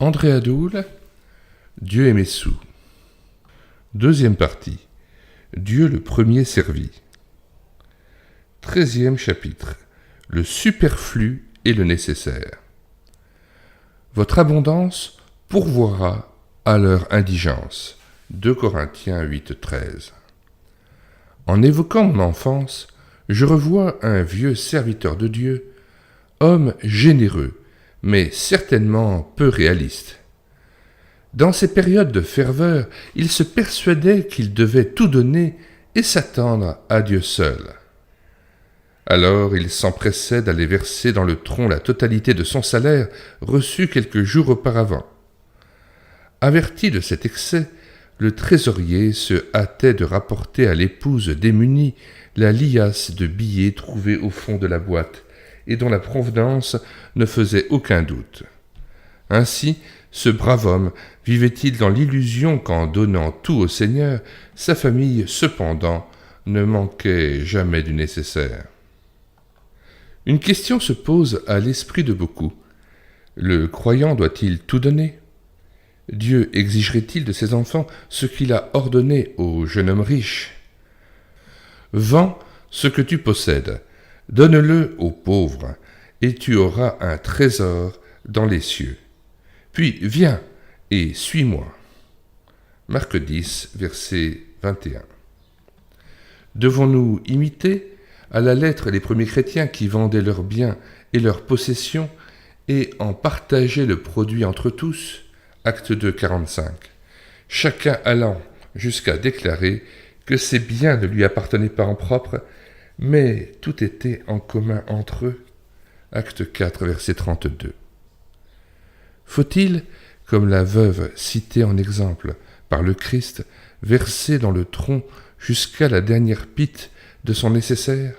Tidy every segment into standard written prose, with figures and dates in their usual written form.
André Adoul, Dieu et mes sous. Deuxième partie. Dieu le premier servi. 13e chapitre. Le superflu et le nécessaire. Votre abondance pourvoira à leur indigence. 2 Corinthiens 8:13. En évoquant mon enfance, je revois un vieux serviteur de Dieu, homme généreux, mais certainement peu réaliste. Dans ces périodes de ferveur, il se persuadait qu'il devait tout donner et s'attendre à Dieu seul. Alors il s'empressait d'aller verser dans le tronc la totalité de son salaire reçu quelques jours auparavant. Averti de cet excès, le trésorier se hâtait de rapporter à l'épouse démunie la liasse de billets trouvés au fond de la boîte et dont la provenance ne faisait aucun doute. Ainsi, ce brave homme vivait-il dans l'illusion qu'en donnant tout au Seigneur, sa famille, cependant, ne manquait jamais du nécessaire. Une question se pose à l'esprit de beaucoup. Le croyant doit-il tout donner ? Dieu exigerait-il de ses enfants ce qu'il a ordonné au jeune homme riche ? Vends ce que tu possèdes, donne-le aux pauvres, et tu auras un trésor dans les cieux. Puis viens et suis-moi. Marc 10, verset 21. Devons-nous imiter à la lettre les premiers chrétiens qui vendaient leurs biens et leurs possessions et en partageaient le produit entre tous ? Acte 2, 45. Chacun allant jusqu'à déclarer que ses biens ne lui appartenaient pas en propre, mais tout était en commun entre eux. Acte 4, verset 32. Faut-il, comme la veuve citée en exemple par le Christ, verser dans le tronc jusqu'à la dernière pite de son nécessaire ?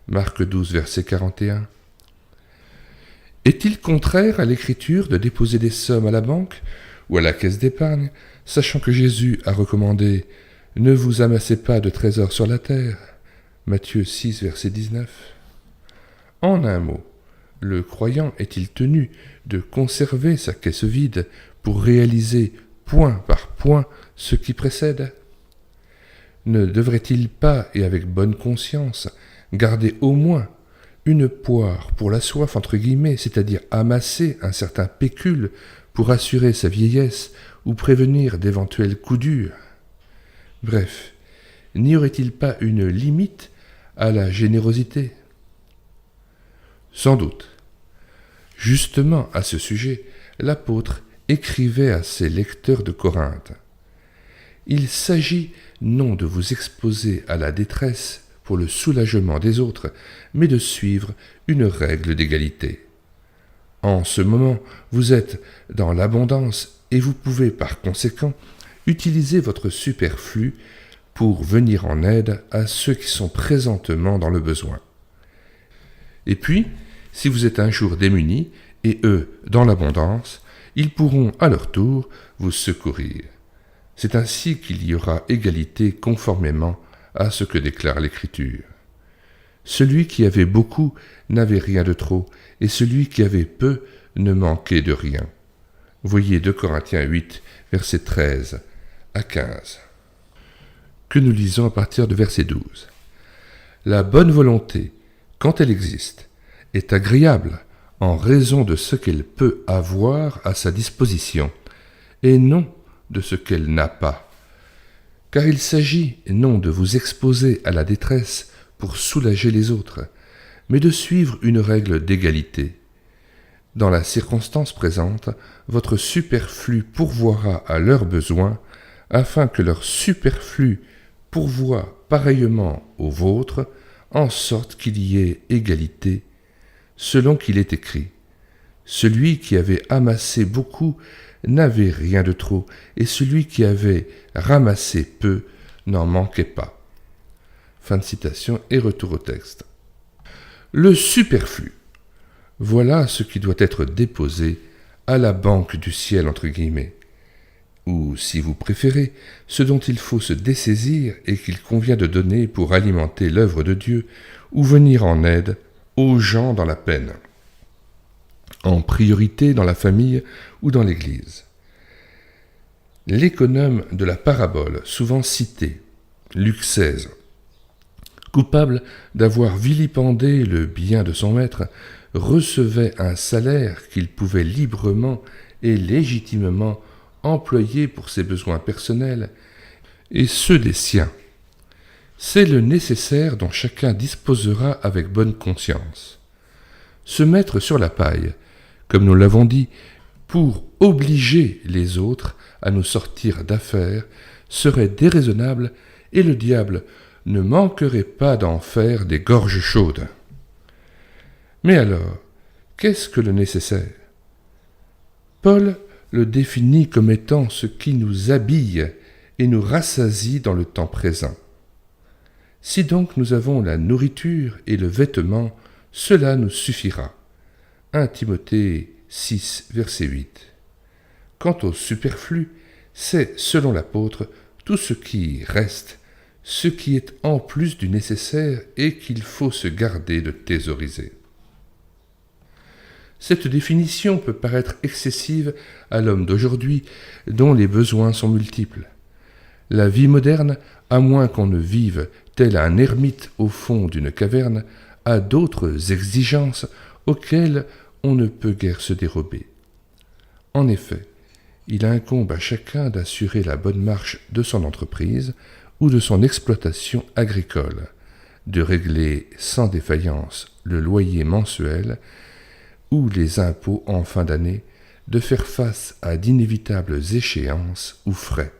Marc 12, verset 41. Est-il contraire à l'Écriture de déposer des sommes à la banque ou à la caisse d'épargne, sachant que Jésus a recommandé « Ne vous amassez pas de trésors sur la terre » Matthieu 6, verset 19. En un mot, le croyant est-il tenu de conserver sa caisse vide pour réaliser point par point ce qui précède ? Ne devrait-il pas, et avec bonne conscience, garder au moins une poire pour la soif, entre guillemets, c'est-à-dire amasser un certain pécule pour assurer sa vieillesse ou prévenir d'éventuels coups durs ? Bref, n'y aurait-il pas une limite à la générosité ? Sans doute. Justement à ce sujet, l'apôtre écrivait à ses lecteurs de Corinthe. Il s'agit non de vous exposer à la détresse pour le soulagement des autres, mais de suivre une règle d'égalité. En ce moment, vous êtes dans l'abondance et vous pouvez par conséquent utiliser votre superflu pour venir en aide à ceux qui sont présentement dans le besoin. Et puis, si vous êtes un jour démunis et eux dans l'abondance, ils pourront à leur tour vous secourir. C'est ainsi qu'il y aura égalité conformément à ce que déclare l'Écriture. Celui qui avait beaucoup n'avait rien de trop, et celui qui avait peu ne manquait de rien. Voyez 2 Corinthiens 8, versets 13 à 15. Que nous lisons à partir de verset 12. La bonne volonté, quand elle existe, est agréable en raison de ce qu'elle peut avoir à sa disposition, et non de ce qu'elle n'a pas. Car il s'agit non de vous exposer à la détresse pour soulager les autres, mais de suivre une règle d'égalité. Dans la circonstance présente, votre superflu pourvoira à leurs besoins, afin que leur superflu pourvoie pareillement au vôtre, en sorte qu'il y ait égalité, selon qu'il est écrit. Celui qui avait amassé beaucoup n'avait rien de trop, et celui qui avait ramassé peu n'en manquait pas. Fin de citation et retour au texte. Le superflu. Voilà ce qui doit être déposé à la banque du ciel, entre guillemets. Ou, si vous préférez, ce dont il faut se dessaisir et qu'il convient de donner pour alimenter l'œuvre de Dieu ou venir en aide aux gens dans la peine. en priorité dans la famille ou dans l'Église. L'économe de la parabole, souvent cité, Luc 16, coupable d'avoir vilipendé le bien de son maître, recevait un salaire qu'il pouvait librement et légitimement employer pour ses besoins personnels et ceux des siens. C'est le nécessaire dont chacun disposera avec bonne conscience. Se mettre sur la paille, comme nous l'avons dit, pour obliger les autres à nous sortir d'affaires, serait déraisonnable et le diable ne manquerait pas d'en faire des gorges chaudes. Mais alors, qu'est-ce que le nécessaire ? Paul le définit comme étant ce qui nous habille et nous rassasie dans le temps présent. Si donc nous avons la nourriture et le vêtement, cela nous suffira. 1 Timothée 6, verset 8. Quant au superflu, c'est, selon l'apôtre, tout ce qui reste, ce qui est en plus du nécessaire et qu'il faut se garder de thésauriser. Cette définition peut paraître excessive à l'homme d'aujourd'hui, dont les besoins sont multiples. La vie moderne, à moins qu'on ne vive tel un ermite au fond d'une caverne, a d'autres exigences auxquelles on ne peut guère se dérober. En effet, il incombe à chacun d'assurer la bonne marche de son entreprise ou de son exploitation agricole, de régler sans défaillance le loyer mensuel ou les impôts en fin d'année, de faire face à d'inévitables échéances ou frais,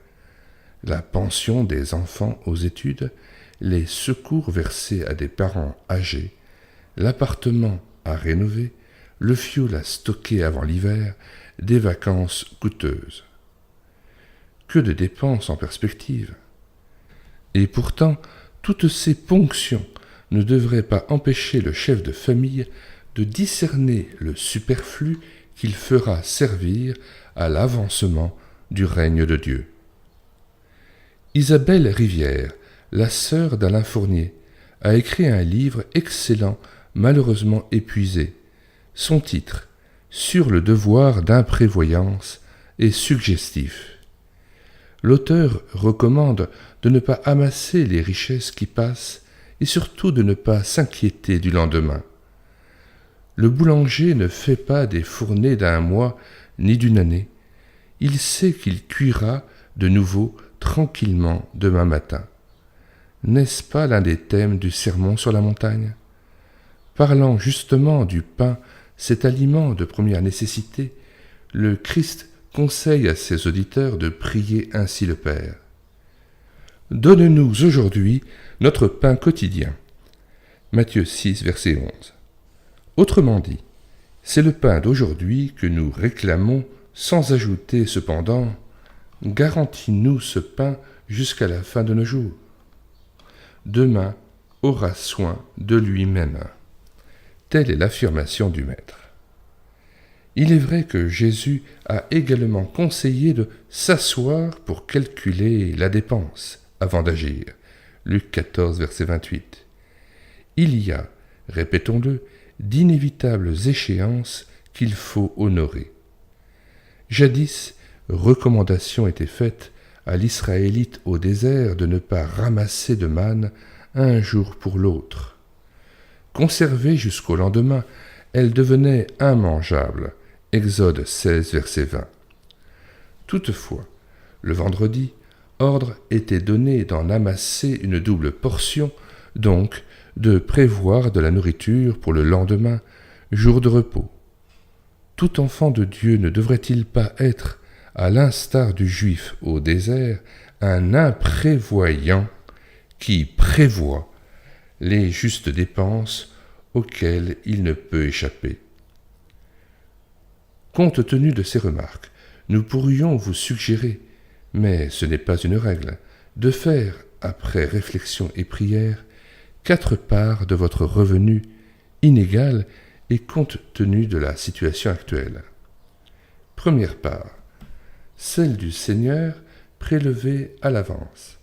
la pension des enfants aux études, les secours versés à des parents âgés, l'appartement à rénover, le fioul à stocker avant l'hiver, des vacances coûteuses. Que de dépenses en perspective. Et pourtant, toutes ces ponctions ne devraient pas empêcher le chef de famille de discerner le superflu qu'il fera servir à l'avancement du règne de Dieu. Isabelle Rivière, la sœur d'Alain Fournier, a écrit un livre excellent, malheureusement épuisé. Son titre, Sur le devoir d'imprévoyance, est suggestif. L'auteur recommande de ne pas amasser les richesses qui passent et surtout de ne pas s'inquiéter du lendemain. Le boulanger ne fait pas des fournées d'un mois ni d'une année. Il sait qu'il cuira de nouveau tranquillement demain matin. N'est-ce pas l'un des thèmes du sermon sur la montagne ? Parlant justement du pain, cet aliment de première nécessité, le Christ conseille à ses auditeurs de prier ainsi le Père. Donne-nous aujourd'hui notre pain quotidien. Matthieu 6, verset 11. Autrement dit, c'est le pain d'aujourd'hui que nous réclamons sans ajouter cependant « Garantis-nous ce pain jusqu'à la fin de nos jours. » Demain aura soin de lui-même. Telle est l'affirmation du Maître. Il est vrai que Jésus a également conseillé de s'asseoir pour calculer la dépense avant d'agir. Luc 14, verset 28. Il y a, répétons-le, d'inévitables échéances qu'il faut honorer. Jadis, recommandation était faite à l'Israélite au désert de ne pas ramasser de manne un jour pour l'autre. Conservée jusqu'au lendemain, elle devenait immangeable. Exode 16, verset 20. Toutefois, le vendredi, ordre était donné d'en amasser une double portion, donc de prévoir de la nourriture pour le lendemain, jour de repos. Tout enfant de Dieu ne devrait-il pas être, à l'instar du Juif au désert, un imprévoyant qui prévoit les justes dépenses auxquelles il ne peut échapper. Compte tenu de ces remarques, nous pourrions vous suggérer, mais ce n'est pas une règle, de faire, après réflexion et prière, 4 parts de votre revenu inégal et compte tenu de la situation actuelle. Première part, celle du Seigneur prélevée à l'avance.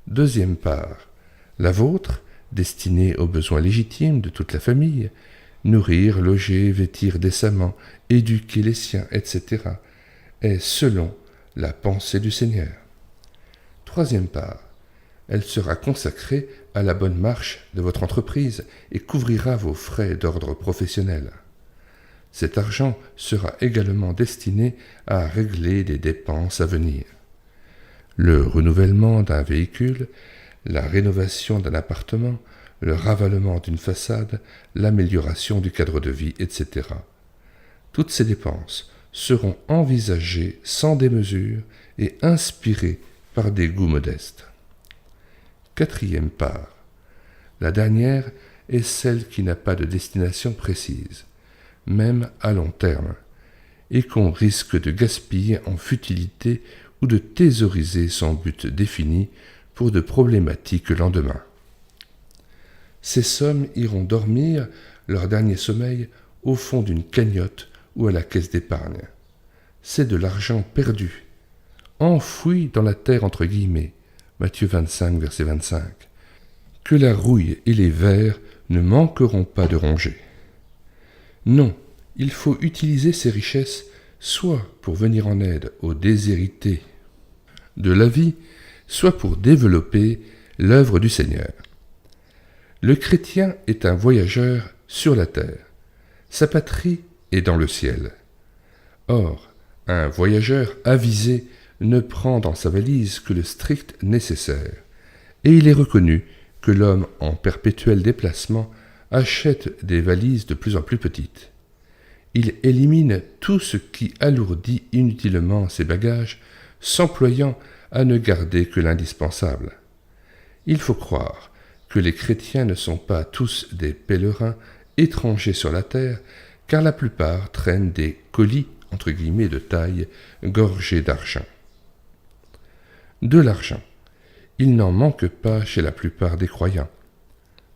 Deuxième part, la vôtre, destinée aux besoins légitimes de toute la famille, nourrir, loger, vêtir décemment, éduquer les siens, etc., est selon la pensée du Seigneur. Troisième part, elle sera consacrée à la bonne marche de votre entreprise et couvrira vos frais d'ordre professionnel. Cet argent sera également destiné à régler des dépenses à venir. Le renouvellement d'un véhicule, la rénovation d'un appartement, le ravalement d'une façade, l'amélioration du cadre de vie, etc. Toutes ces dépenses seront envisagées sans démesure et inspirées par des goûts modestes. Quatrième part. La dernière est celle qui n'a pas de destination précise, même à long terme, et qu'on risque de gaspiller en futilité ou de thésauriser son but défini pour de problématiques lendemains. Ces sommes iront dormir leur dernier sommeil au fond d'une cagnotte ou à la caisse d'épargne. C'est de l'argent perdu, enfoui dans la terre entre guillemets, Matthieu 25, verset 25, que la rouille et les vers ne manqueront pas de ronger. Non, il faut utiliser ces richesses soit pour venir en aide aux déshérités de la vie, soit pour développer l'œuvre du Seigneur. Le chrétien est un voyageur sur la terre. Sa patrie est dans le ciel. Or, un voyageur avisé ne prend dans sa valise que le strict nécessaire, et il est reconnu que l'homme en perpétuel déplacement achète des valises de plus en plus petites. Il élimine tout ce qui alourdit inutilement ses bagages, s'employant à ne garder que l'indispensable. Il faut croire que les chrétiens ne sont pas tous des pèlerins étrangers sur la terre, car la plupart traînent des colis, entre guillemets, de taille, gorgés d'argent. De l'argent, il n'en manque pas chez la plupart des croyants.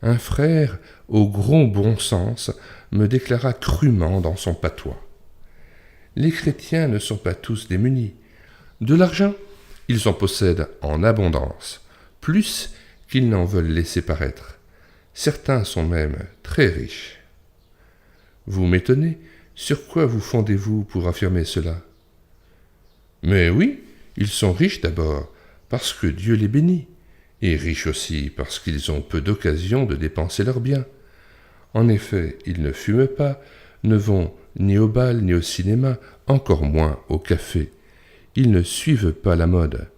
Un frère, au gros bon sens, me déclara crûment dans son patois. Les chrétiens ne sont pas tous démunis. De l'argent, ils en possèdent en abondance, plus qu'ils n'en veulent laisser paraître. Certains sont même très riches. Vous m'étonnez, sur quoi vous fondez-vous pour affirmer cela? Mais oui, ils sont riches d'abord, parce que Dieu les bénit, et riches aussi parce qu'ils ont peu d'occasion de dépenser leurs biens. En effet, ils ne fument pas, ne vont ni au bal ni au cinéma, encore moins au café. Ils ne suivent pas la mode.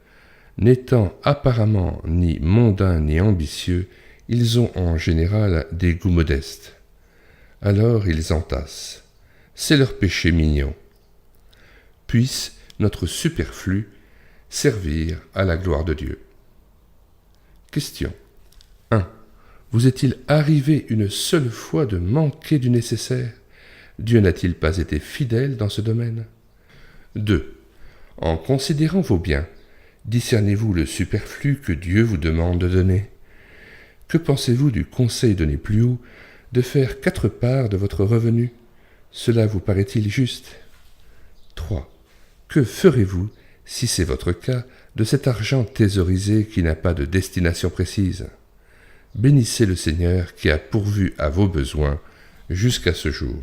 N'étant apparemment ni mondains ni ambitieux, ils ont en général des goûts modestes. Alors ils entassent. C'est leur péché mignon. Puisse notre superflu servir à la gloire de Dieu. Question 1. Vous est-il arrivé une seule fois de manquer du nécessaire? Dieu n'a-t-il pas été fidèle dans ce domaine? 2. En considérant vos biens, discernez-vous le superflu que Dieu vous demande de donner? Que pensez-vous du conseil donné plus haut de faire 4 parts de votre revenu? Cela vous paraît-il juste? 3. Que ferez-vous, si c'est votre cas, de cet argent thésaurisé qui n'a pas de destination précise? Bénissez le Seigneur qui a pourvu à vos besoins jusqu'à ce jour.